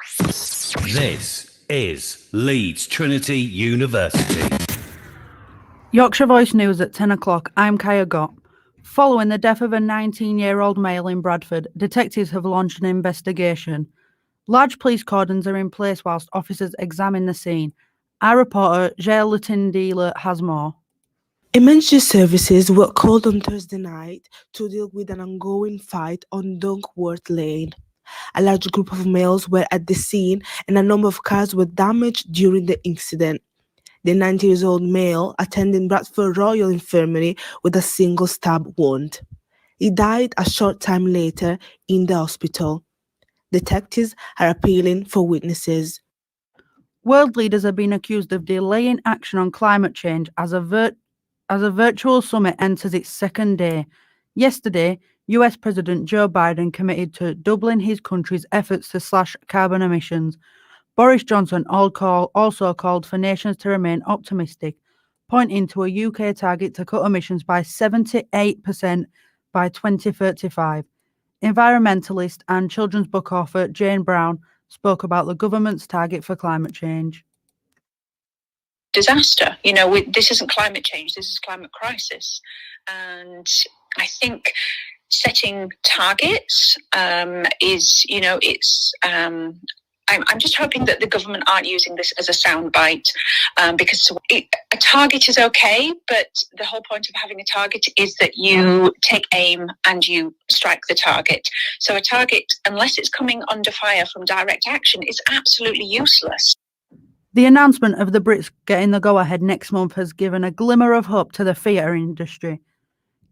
This is Leeds Trinity University. Yorkshire Voice News at 10 o'clock. I'm Kaya Gott. Following the death of a 19-year-old male in Bradford, detectives have launched an investigation. Large police cordons are in place whilst officers examine the scene. Our reporter, Jael Latindila, has more. Emergency services were called on Thursday night to deal with an ongoing fight on Dunkworth Lane. A large group of males were at the scene and a number of cars were damaged during the incident. The 90-year-old male attended Bradford Royal Infirmary with a single stab wound. He died a short time later in the hospital. Detectives are appealing for witnesses. World leaders have been accused of delaying action on climate change as a virtual summit enters its second day. Yesterday, US President Joe Biden committed to doubling his country's efforts to slash carbon emissions. Boris Johnson also called for nations to remain optimistic, pointing to a UK target to cut emissions by 78% by 2035. Environmentalist and children's book author Jane Brown spoke about the government's target for climate change. Disaster. This isn't climate change, this is climate crisis. And I think setting targets I'm just hoping that the government aren't using this as a soundbite, because a target is okay, but the whole point of having a target is that you take aim and you strike the target. So a target, unless it's coming under fire from direct action, is absolutely useless. The announcement of the Brits getting the go-ahead next month has given a glimmer of hope to the theatre industry.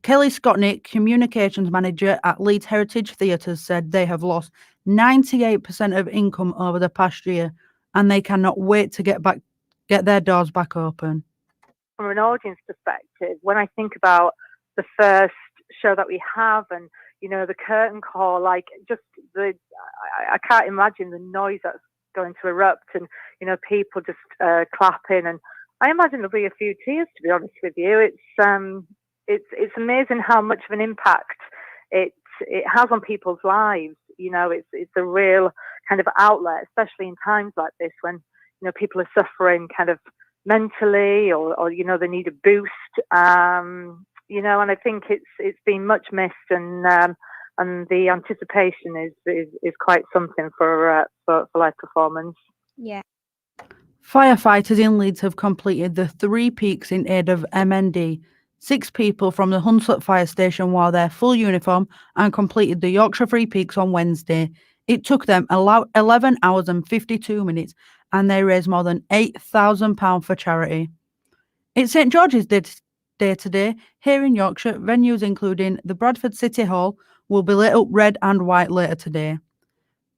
Kelly Skotnick, communications manager at Leeds Heritage Theatres, said they have lost 98% of income over the past year and they cannot wait to get their doors back open. From an audience perspective, when I think about the first show that we have and, the curtain call, I can't imagine the noise that's going to erupt and, people just clapping. And I imagine there'll be a few tears, to be honest with you. It's amazing how much of an impact it has on people's lives. It's a real kind of outlet, especially in times like this when, people are suffering kind of mentally or they need a boost. And I think it's been much missed and the anticipation is quite something for live performance. Yeah. Firefighters in Leeds have completed the 3 peaks in aid of MND. 6 people from the Hunslet Fire Station wore their full uniform and completed the Yorkshire 3 Peaks on Wednesday. It took them 11 hours and 52 minutes and they raised more than £8,000 for charity. It's St George's Day today. Here in Yorkshire, venues including the Bradford City Hall will be lit up red and white later today.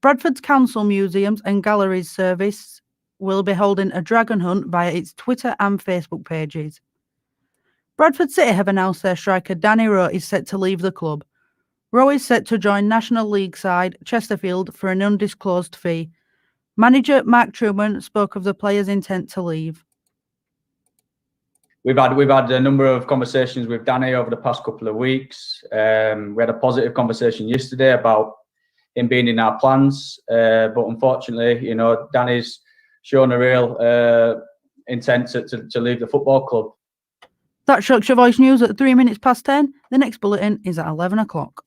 Bradford's Council Museums and Galleries Service will be holding a dragon hunt via its Twitter and Facebook pages. Bradford City have announced their striker Danny Rowe is set to leave the club. Rowe is set to join National League side Chesterfield for an undisclosed fee. Manager Mark Truman spoke of the player's intent to leave. We've had a number of conversations with Danny over the past couple of weeks. We had a positive conversation yesterday about him being in our plans, but unfortunately, Danny's shown a real intent to leave the football club. That's Yorkshire Voice News at 3 minutes past 10. The next bulletin is at 11 o'clock.